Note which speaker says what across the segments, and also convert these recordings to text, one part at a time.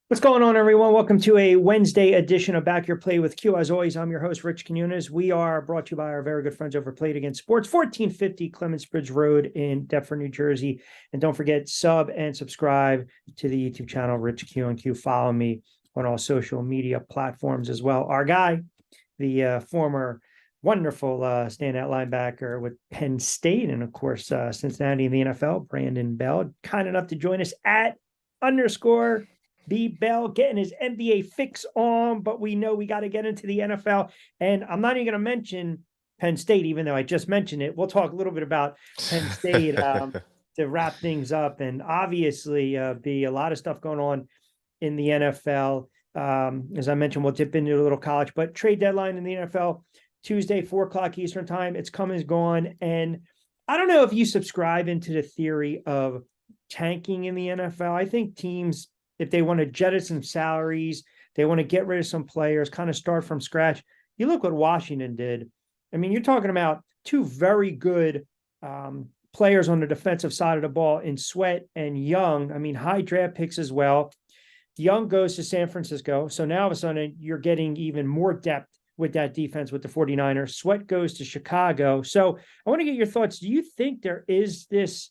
Speaker 1: What's going on, everyone? Welcome to a Wednesday edition of Back Your Play with Q. As always, I'm your host, Rich Quinones. We are brought to you by our very good friends over Play It Again Sports, 1450 Clements Bridge Road in Deptford, New Jersey. And don't forget, sub and subscribe to the YouTube channel, Rich Q and Q. Follow me on all social media platforms as well. Our guy, the former wonderful standout linebacker with Penn State and, of course, Cincinnati in the NFL, Brandon Bell, kind enough to join us at _ B Bell, getting his NBA fix on, but we know we got to get into the NFL. And I'm not even going to mention Penn State, even though I just mentioned it. We'll talk a little bit about Penn State to wrap things up. And obviously, be a lot of stuff going on in the NFL. As I mentioned, we'll dip into a little college, but trade deadline in the NFL, Tuesday, 4 o'clock Eastern time. It's come and gone. And I don't know if you subscribe into the theory of tanking in the NFL. I think teams, if they want to jettison salaries, they want to get rid of some players, kind of start from scratch. You look what Washington did. I mean, you're talking about two very good players on the defensive side of the ball in Sweat and Young. I mean, high draft picks as well. Young goes to San Francisco. So now all of a sudden you're getting even more depth with that defense with the 49ers. Sweat goes to Chicago. So I want to get your thoughts. Do you think there is this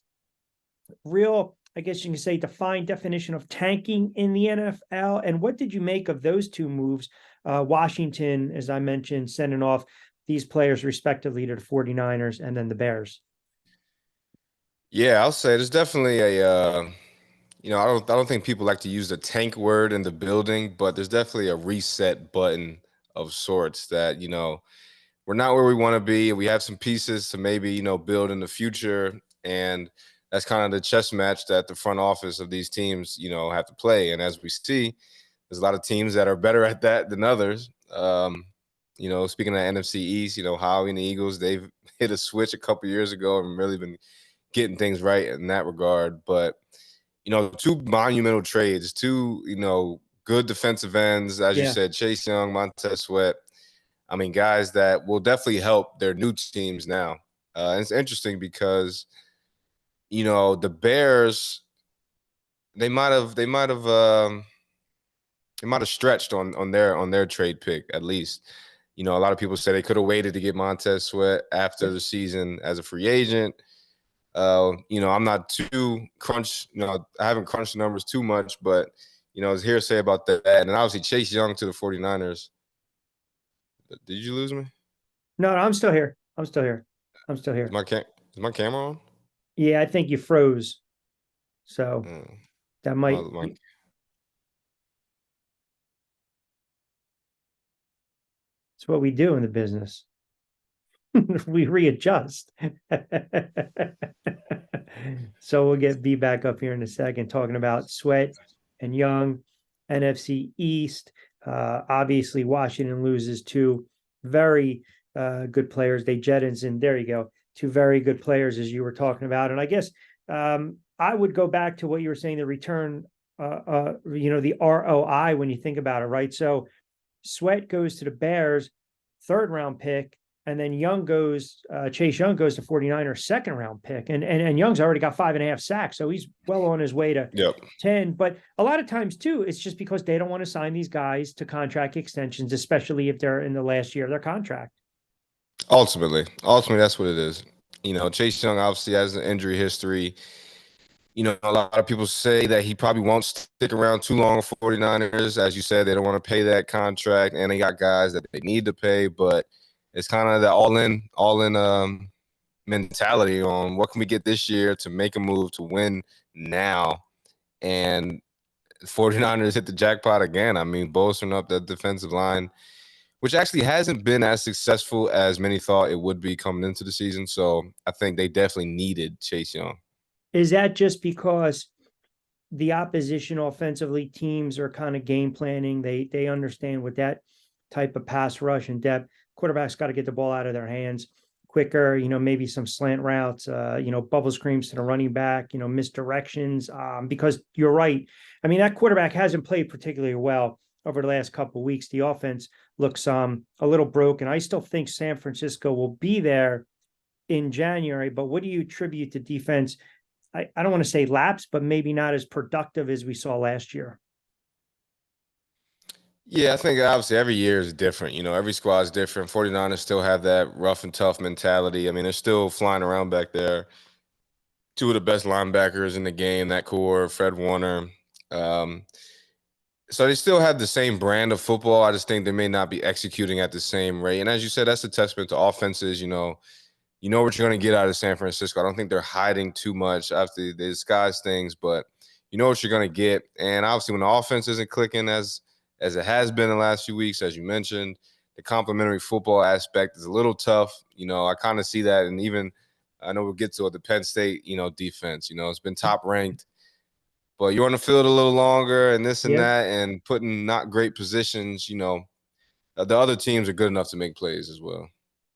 Speaker 1: real, I guess you can say, defined definition of tanking in the NFL? And what did you make of those two moves? Washington, as I mentioned, sending off these players respectively to the 49ers and then the Bears.
Speaker 2: Yeah, I'll say there's definitely I don't think people like to use the tank word in the building, but there's definitely a reset button of sorts that, we're not where we want to be. We have some pieces to maybe, build in the future. And that's kind of the chess match that the front office of these teams, have to play. And as we see, there's a lot of teams that are better at that than others. Speaking of NFC East, Howie and the Eagles, they've hit a switch a couple years ago and really been getting things right in that regard. But, two monumental trades, two, good defensive ends, as you said, Chase Young, Montez Sweat. I mean, guys that will definitely help their new teams now. It's interesting because, the Bears, they might have stretched on their trade pick at least. A lot of people say they could have waited to get Montez Sweat after the season as a free agent. I'm not too crunched. I haven't crunched the numbers too much, but it's hearsay about that. And obviously Chase Young to the 49ers. Did you lose me?
Speaker 1: No, I'm still here. I'm still here.
Speaker 2: Is my camera on?
Speaker 1: Yeah, I think you froze. So that might. It's what we do in the business. We readjust. So we'll get B back up here in a second, talking about Sweat and Young, NFC East. Obviously, Washington loses two very good players. They jettison, there you go, two very good players, as you were talking about. And I guess I would go back to what you were saying, the return, the ROI when you think about it, right? So Sweat goes to the Bears, 3rd-round pick. And then Chase Young goes to 49ers, 2nd-round pick. And Young's already got 5.5 sacks. So he's well on his way to 10. But a lot of times, too, it's just because they don't want to sign these guys to contract extensions, especially if they're in the last year of their contract.
Speaker 2: Ultimately, that's what it is. Chase Young obviously has an injury history. A lot of people say that he probably won't stick around too long for 49ers. As you said, they don't want to pay that contract, and they got guys that they need to pay, but it's kind of the all-in mentality on what can we get this year to make a move to win now. And 49ers hit the jackpot again. I mean, bolstering up that defensive line, which actually hasn't been as successful as many thought it would be coming into the season. So I think they definitely needed Chase Young.
Speaker 1: Is that just because the opposition offensively teams are kind of game planning? They understand with that type of pass rush and depth, quarterbacks got to get the ball out of their hands quicker, maybe some slant routes, bubble screens to the running back, misdirections, because you're right. I mean, that quarterback hasn't played particularly well over the last couple of weeks. The offense looks a little broken. I still think San Francisco will be there in January, but what do you attribute to defense? I don't want to say lapse, but maybe not as productive as we saw last year.
Speaker 2: Yeah, I think obviously every year is different. Every squad is different. 49ers still have that rough and tough mentality. I mean, they're still flying around back there. Two of the best linebackers in the game, that core, Fred Warner. Um, so they still have the same brand of football. I just think they may not be executing at the same rate. And as you said, that's a testament to offenses. You know what you're going to get out of San Francisco. I don't think they're hiding too much after they disguise things, but you know what you're going to get. And obviously, when the offense isn't clicking as it has been the last few weeks, as you mentioned, the complementary football aspect is a little tough. I kind of see that, and even I know we'll get to it. The Penn State, defense. It's been top ranked, but you're on the field a little longer, and this and
Speaker 1: Yep.
Speaker 2: that, and putting not great positions. The other teams are good enough to make plays as well.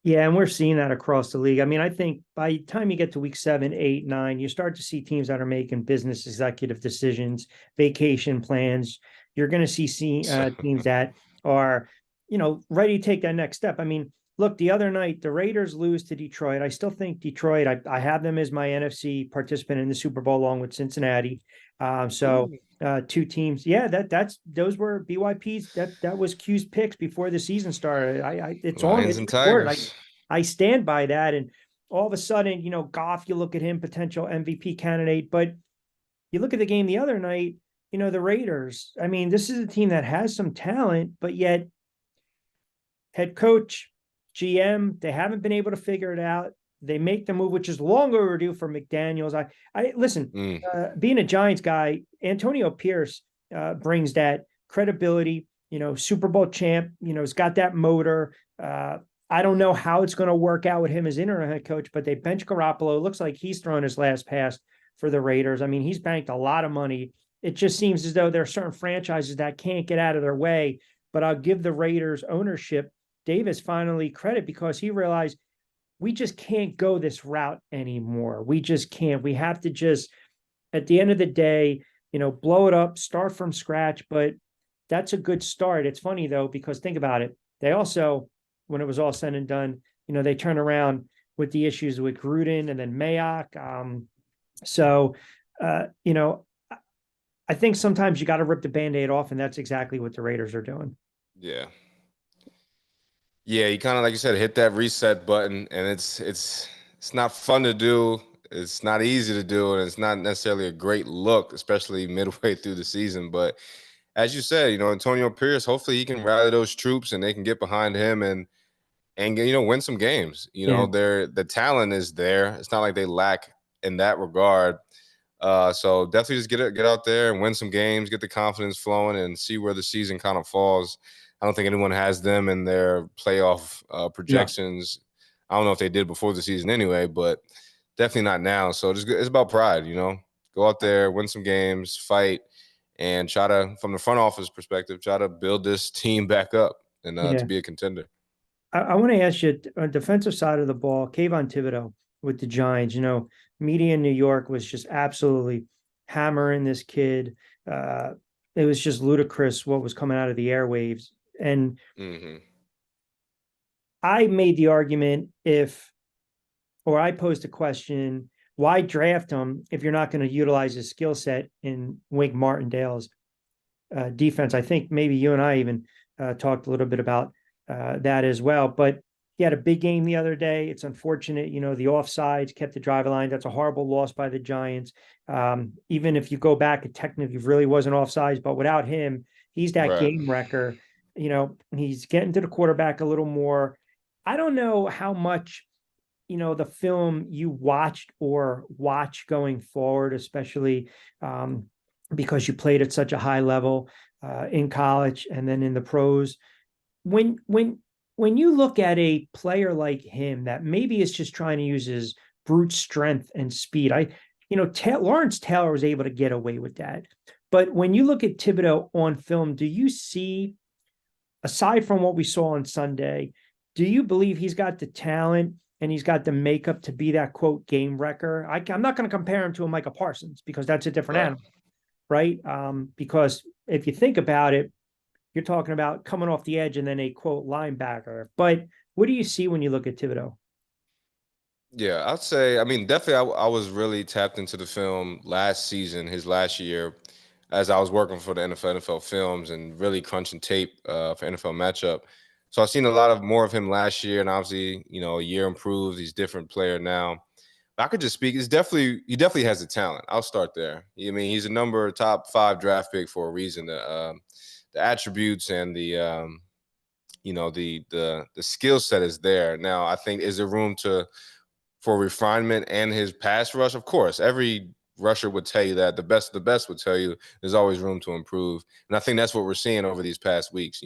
Speaker 1: Yeah, and we're seeing that across the league. I mean, I think by the time you get to week 7, 8, 9, you start to see teams that are making business executive decisions, vacation plans. You're going to see teams that are, ready to take that next step. I mean, look, the other night the Raiders lose to Detroit. I still think Detroit. I have them as my NFC participant in the Super Bowl along with Cincinnati. So
Speaker 2: Ooh,
Speaker 1: two teams. Yeah, that's those were BYP's. That was Q's picks before the season started. I it's on
Speaker 2: Lions
Speaker 1: it's
Speaker 2: and
Speaker 1: recorded.
Speaker 2: Tigers.
Speaker 1: I stand by that. And all of a sudden, Goff, you look at him, potential MVP candidate, but you look at the game the other night, the Raiders. I mean, this is a team that has some talent, but yet head coach, GM, they haven't been able to figure it out. They make the move, which is long overdue for McDaniels. I listen.
Speaker 2: Mm.
Speaker 1: Being a Giants guy, Antonio Pierce brings that credibility. Super Bowl champ. Has got that motor. I don't know how it's going to work out with him as interim head coach, but they bench Garoppolo. It looks like he's throwing his last pass for the Raiders. I mean, he's banked a lot of money. It just seems as though there are certain franchises that can't get out of their way. But I'll give the Raiders ownership Davis finally credit because he realized we just can't go this route anymore. We just can't. We have to just, at the end of the day, blow it up, start from scratch. But that's a good start. It's funny though, because think about it. They also, when it was all said and done, they turn around with the issues with Gruden and then Mayock. So, uh, you know, I think sometimes you got to rip the band-aid off, and that's exactly what the Raiders are doing.
Speaker 2: Yeah. Yeah, you kind of like you said, hit that reset button, and it's not fun to do. It's not easy to do, and it's not necessarily a great look, especially midway through the season. But as you said, Antonio Pierce, hopefully he can rally those troops and they can get behind him and win some games.
Speaker 1: Yeah,
Speaker 2: The talent is there. It's not like they lack in that regard. So definitely just get out there and win some games, get the confidence flowing, and see where the season kind of falls. I don't think anyone has them in their playoff
Speaker 1: no,
Speaker 2: projections. I don't know if they did before the season anyway, but definitely not now. So it's about pride. Go out there, win some games, fight, and try to, from the front office perspective, try to build this team back up and to
Speaker 1: yeah.
Speaker 2: be a contender.
Speaker 1: I want to ask you on defensive side of the ball, Kayvon Thibodeau with the Giants. Media in New York was just absolutely hammering this kid. Uh, it was just ludicrous what was coming out of the airwaves. And
Speaker 2: Hmm.
Speaker 1: I made the argument or I posed a question, why draft him if you're not going to utilize his skill set in Wink Martindale's defense? I think maybe you and I even talked a little bit about that as well. But he had a big game the other day. It's unfortunate, the offsides kept the drive line. That's a horrible loss by the Giants. Even if you go back, it technically really wasn't offsides, but without him, he's that
Speaker 2: Right.
Speaker 1: game wrecker. He's getting to the quarterback a little more. I don't know how much the film you watched or watch going forward, especially because you played at such a high level in college and then in the pros. When you look at a player like him that maybe is just trying to use his brute strength and speed, Lawrence Taylor was able to get away with that. But when you look at Thibodeau on film, do you see, aside from what we saw on Sunday, do you believe he's got the talent and he's got the makeup to be that quote game wrecker? I'm not going to compare him to a Micah Parsons because that's a different
Speaker 2: Right.
Speaker 1: animal, right? Because if you think about it, you're talking about coming off the edge and then a quote linebacker. But what do you see when you look at Thibodeau?
Speaker 2: Yeah, I'd say, I mean, definitely I was really tapped into the film last season, his last year. as I was working for the NFL Films and really crunching tape for NFL matchup. So I've seen a lot of more of him last year, and obviously, a year improved. He's a different player now. But I could just speak. He definitely has the talent. I'll start there. I mean, he's a top 5 draft pick for a reason. The attributes and the skill set is there. Now, I think is there room for refinement and his pass rush? Of course, every rusher would tell you that. The best would tell you there's always room to improve. And I think that's what we're seeing over these past weeks.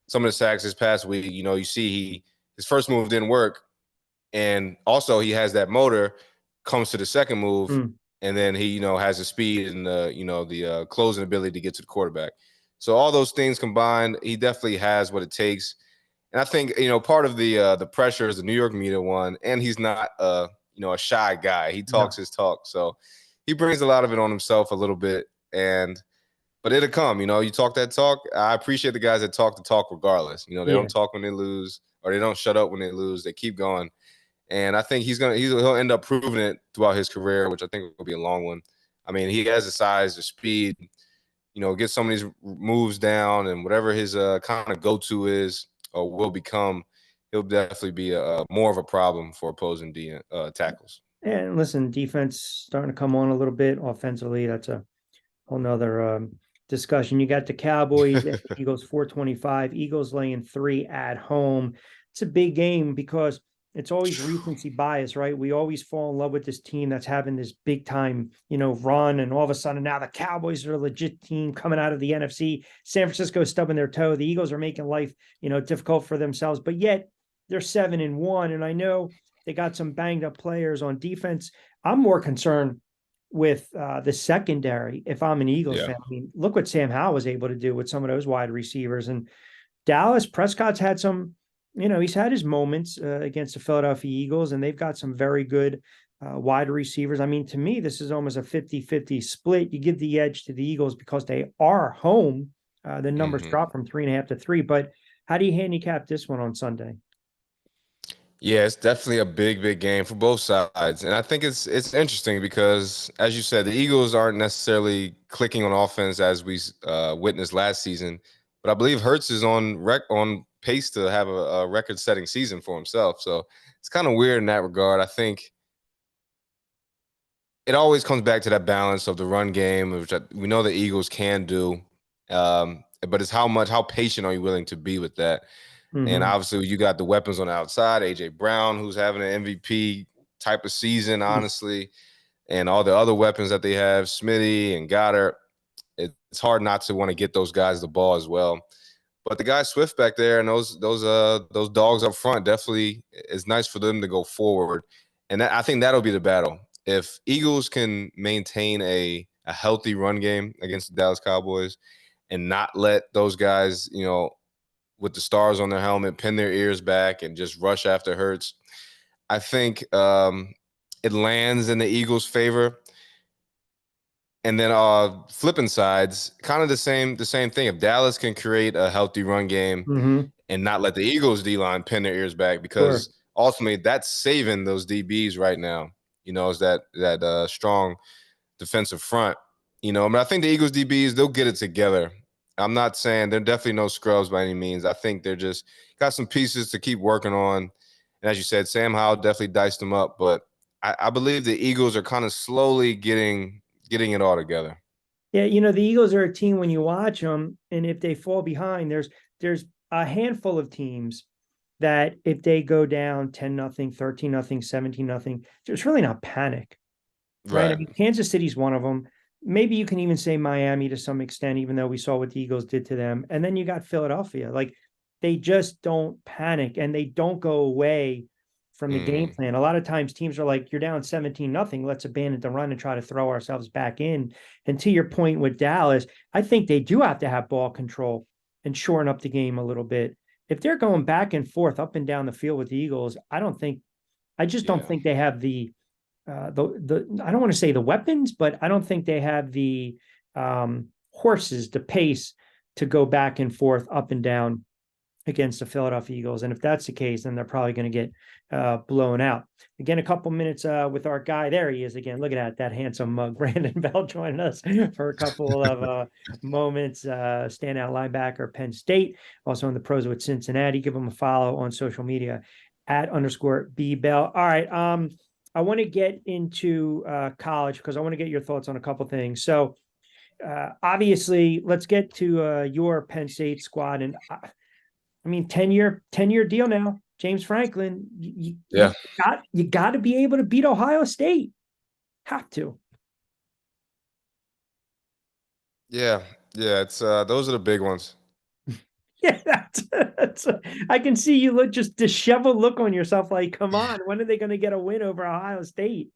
Speaker 2: Some of the sacks this past week, you see his first move didn't work. And also he has that motor, comes to the second move, and then he, has the speed and the closing ability to get to the quarterback. So all those things combined, he definitely has what it takes. And I think, part of the pressure is the New York media one, and he's not a shy guy. He talks his talk. So he brings a lot of it on himself a little bit. But it'll come, you talk that talk. I appreciate the guys that talk the talk regardless. They don't talk when they lose, or they don't shut up when they lose. They keep going. And I think he'll end up proving it throughout his career, which I think will be a long one. I mean, he has the size, the speed, get some of these moves down, and whatever his kind of go-to is or will become, he'll definitely be more of a problem for opposing tackles.
Speaker 1: And listen, defense starting to come on a little bit. Offensively, that's a whole nother discussion. You got the Cowboys, Eagles 425, Eagles laying 3 at home. It's a big game because it's always recency bias, right? We always fall in love with this team that's having this big time, run. And all of a sudden now the Cowboys are a legit team coming out of the NFC. San Francisco stubbing their toe. The Eagles are making life, difficult for themselves, but yet they're 7-1. And I know they got some banged up players on defense. I'm more concerned with the secondary if I'm an Eagles fan. I mean, look what Sam Howell was able to do with some of those wide receivers. And Dallas, Prescott's had some, he's had his moments against the Philadelphia Eagles, and they've got some very good wide receivers. I mean, to me, this is almost a 50-50 split. You give the edge to the Eagles because they are home. The numbers drop from 3.5 to 3. But how do you handicap this one on Sunday?
Speaker 2: Yeah, it's definitely a big, big game for both sides. And I think it's interesting because, as you said, the Eagles aren't necessarily clicking on offense as we witnessed last season. But I believe Hurts is on pace to have a record-setting season for himself. So it's kind of weird in that regard. I think it always comes back to that balance of the run game, which we know the Eagles can do. But it's how patient are you willing to be with that? And obviously, you got the weapons on the outside, A.J. Brown, who's having an MVP type of season, honestly, and all the other weapons that they have, Smitty and Goddard. It's hard not to want to get those guys the ball as well. But the guy Swift back there and those dogs up front, definitely it's nice for them to go forward. And I think that'll be the battle. If Eagles can maintain a healthy run game against the Dallas Cowboys and not let those guys, with the stars on their helmet, pin their ears back and just rush after Hurts, I think it lands in the Eagles' favor. And then flipping sides, kind of the same thing. If Dallas can create a healthy run game and not let the Eagles D-line pin their ears back, because ultimately that's saving those DBs right now, is that strong defensive front. But I think the Eagles DBs, they'll get it together. I'm not saying they're definitely no scrubs by any means. I think they're just got some pieces to keep working on. And as you said, Sam Howell definitely diced them up. But I believe the Eagles are kind of slowly getting it all together.
Speaker 1: Yeah, the Eagles are a team when you watch them, and if they fall behind, there's a handful of teams that if they go down 10-0, 13-0, 17-0, there's really not panic. Right. I mean, Kansas City's one of them. Maybe you can even say Miami to some extent, even though we saw what the Eagles did to them. And then you got Philadelphia. Like, they just don't panic and they don't go away from the game plan. A lot of times teams are like, you're down 17-0. Let's abandon the run and try to throw ourselves back in. And to your point with Dallas, I think they do have to have ball control and shoring up the game a little bit. If they're going back and forth up and down the field with the Eagles, I don't think they have the I don't want to say the weapons, but I don't think they have the horses, the pace to go back and forth, up and down against the Philadelphia Eagles. And if that's the case, then they're probably going to get blown out. Again, a couple minutes with our guy. There he is again. Look at that handsome mug. Brandon Bell joining us for a couple of moments. Standout linebacker, Penn State, also in the pros with Cincinnati. Give him a follow on social media @_B Bell. All right. I want to get into college because I want to get your thoughts on a couple things. So obviously, let's get to your Penn State squad. And I mean, 10-year deal now. James Franklin,
Speaker 2: Yeah.
Speaker 1: you got to be able to beat Ohio State. Have to.
Speaker 2: Yeah. It's those are the big ones.
Speaker 1: Yeah, that's I can see you look just disheveled look on yourself. Like, come on, when are they going to get a win over Ohio State?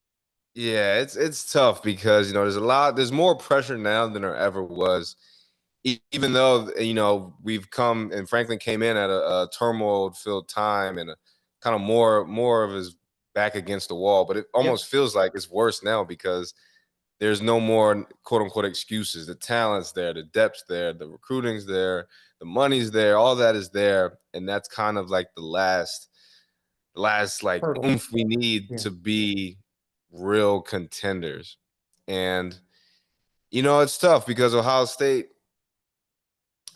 Speaker 2: Yeah, it's tough because there's more pressure now than there ever was. Even though we've come and Franklin came in at a turmoil-filled time and a kind of more of his back against the wall, but it almost feels like it's worse now because there's no more quote unquote excuses. The talent's there, the depth's there, the recruiting's there, the money's there, all that is there, and that's kind of like the last like
Speaker 1: Hurdle.
Speaker 2: oomph we need to be real contenders. And it's tough because Ohio State,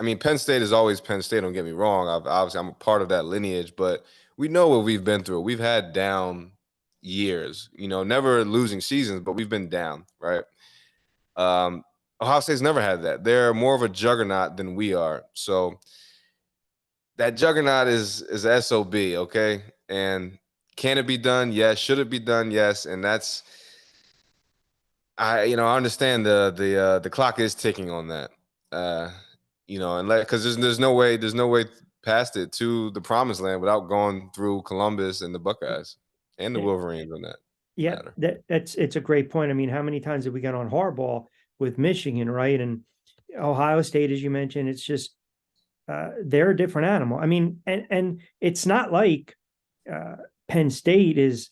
Speaker 2: I mean, Penn State is always Penn State, don't get me wrong. Obviously, I'm a part of that lineage, but we know what we've been through. We've had down years, never losing seasons, but we've been down, right? Ohio State's never had that. They're more of a juggernaut than we are. So that juggernaut is SOB, okay? And can it be done? Yes. Should it be done? Yes. And that's I understand the clock is ticking on that. And because there's no way past it to the promised land without going through Columbus and the Buckeyes and the Wolverines on that matter.
Speaker 1: It's a great point. I mean, how many times did we get on Harbaugh with Michigan, right? And Ohio State, as you mentioned, it's just they're a different animal. I mean, and it's not like Penn State is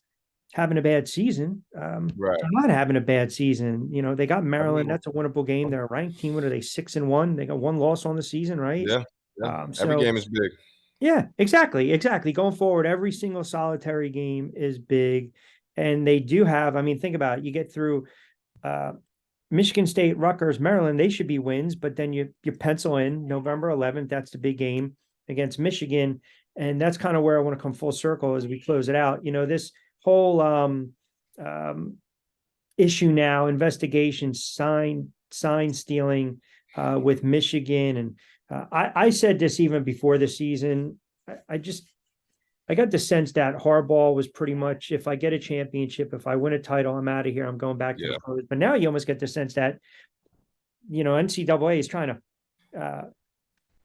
Speaker 1: having a bad season.
Speaker 2: Right.
Speaker 1: They're not having a bad season. They got Maryland. That's a winnable game. They're a ranked team. What are they, 6-1? They got one loss on the season, right?
Speaker 2: Yeah. Every game is big.
Speaker 1: Yeah, exactly. Going forward, every single solitary game is big. And they do have, I mean, think about it. You get through Michigan State, Rutgers, Maryland, they should be wins, but then you pencil in November 11th. That's the big game against Michigan. And that's kind of where I want to come full circle as we close it out. This whole issue now, investigation, sign stealing with Michigan. And I said this even before the season. I got the sense that Harbaugh was pretty much, if I get a championship, if I win a title, I'm out of here. I'm going back to the pros. But now you almost get the sense that, NCAA is trying to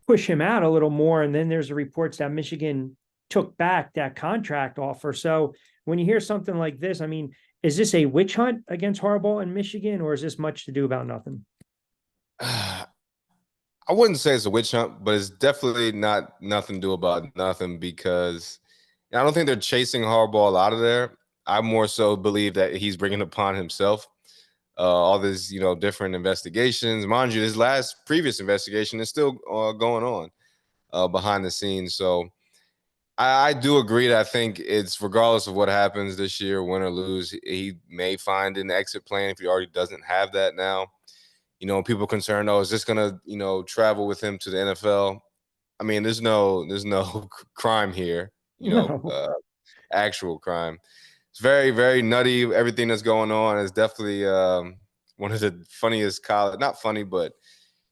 Speaker 1: push him out a little more. And then there's the reports that Michigan took back that contract offer. So when you hear something like this, I mean, is this a witch hunt against Harbaugh in Michigan, or is this much to do about nothing?
Speaker 2: I wouldn't say it's a witch hunt, but it's definitely not nothing to do about nothing because I don't think they're chasing Harbaugh out of there. I more so believe that he's bringing upon himself all these, different investigations. Mind you, his previous investigation is still going on behind the scenes. So I do agree that I think it's regardless of what happens this year, win or lose, he may find an exit plan if he already doesn't have that now. People concerned, is this gonna, travel with him to the NFL? I mean, there's no crime here, actual crime. It's very, very nutty. Everything that's going on is definitely one of the funniest college, not funny, but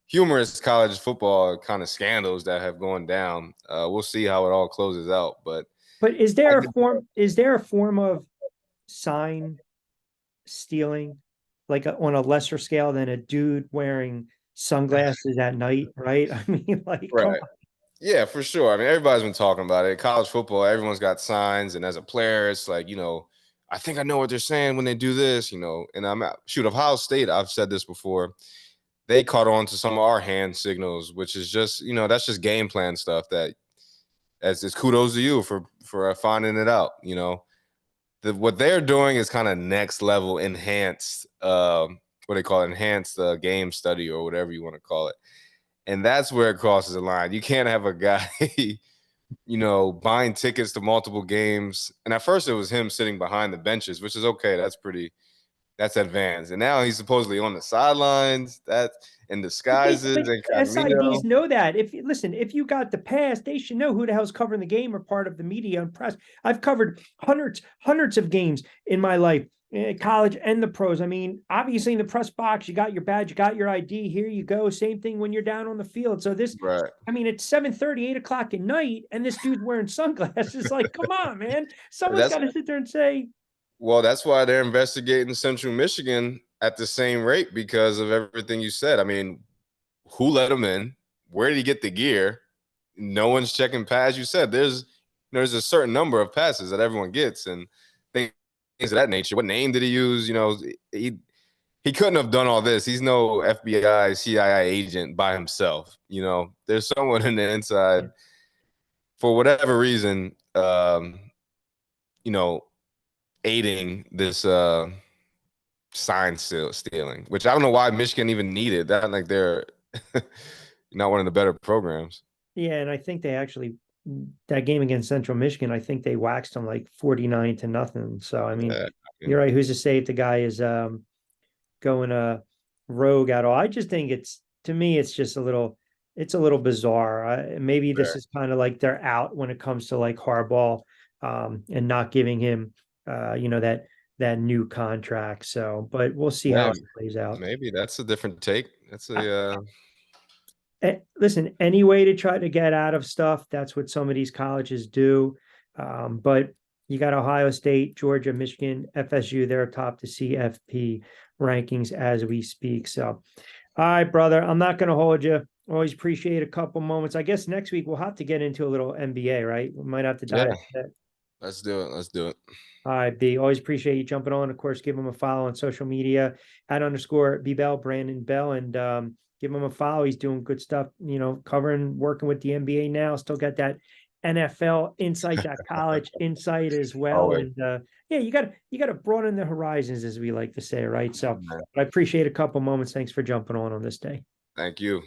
Speaker 2: humorous college football kind of scandals that have gone down. We'll see how it all closes out. But
Speaker 1: is there a form of sign stealing, like on a lesser scale than a dude wearing sunglasses at night, right? I mean, like,
Speaker 2: right. Yeah, for sure. I mean, everybody's been talking about it. College football, everyone's got signs, and as a player, it's like, I think I know what they're saying when they do this, and Ohio State, I've said this before, they caught on to some of our hand signals, which is just, that's just game plan stuff that's kudos to you for finding it out, what they're doing is kind of next level enhanced, what they call it, enhanced game study or whatever you want to call it. And that's where it crosses the line. You can't have a guy buying tickets to multiple games. And at first it was him sitting behind the benches, which is okay. That's advanced. And now he's supposedly on the sidelines, that in disguises,
Speaker 1: But SIDs
Speaker 2: incognito.
Speaker 1: know that. If you got the pass, they should know who the hell's covering the game or part of the media and press. I've covered hundreds of games in my life, college and the pros. I mean, obviously in the press box, you got your badge, you got your ID. Here you go. Same thing when you're down on the field. So
Speaker 2: Right.
Speaker 1: I mean, it's 7:30, 8 o'clock at night, and this dude's wearing sunglasses. Like, come on, man. Someone's
Speaker 2: That's
Speaker 1: got to sit there and say,
Speaker 2: Well, that's why they're investigating Central Michigan at the same rate because of everything you said. I mean, who let him in? Where did he get the gear? No one's checking pads. You said there's a certain number of passes that everyone gets and things of that nature. What name did he use? He couldn't have done all this. He's no FBI, CIA agent by himself. There's someone in the inside for whatever reason, you know, aiding this sign stealing, which I don't know why Michigan even needed that. Like they're not one of the better programs.
Speaker 1: yeah, and I think they actually that game against Central Michigan, I think they waxed them like 49-0. So I mean,
Speaker 2: Yeah,
Speaker 1: you're right. Who's to say if the guy is going rogue at all? I just think to me, it's a little bizarre. Maybe this
Speaker 2: fair.
Speaker 1: is kind of like they're out when it comes to like Harbaugh, and not giving him that new contract. So, but we'll see how
Speaker 2: Yeah,
Speaker 1: it plays out.
Speaker 2: maybe that's a different take. That's a
Speaker 1: Listen, any way to try to get out of stuff, that's what some of these colleges do. But you got Ohio State, Georgia, Michigan, FSU, they're atop the CFP rankings as we speak. So, all right, brother, I'm not going to hold you. Always appreciate a couple moments. I guess next week we'll have to get into a little NBA, right? We might have to
Speaker 2: yeah.
Speaker 1: dive into that.
Speaker 2: Let's do it. Let's do it.
Speaker 1: All right, B. Always appreciate you jumping on. Of course, give him a follow on social media @ B Bell, Brandon Bell, and give him a follow. He's doing good stuff, covering, working with the NBA now. Still got that NFL insight, that college insight as well.
Speaker 2: Always.
Speaker 1: And yeah, you got to broaden the horizons, as we like to say, right? So
Speaker 2: Man.
Speaker 1: I appreciate a couple moments. Thanks for jumping on this day.
Speaker 2: Thank you.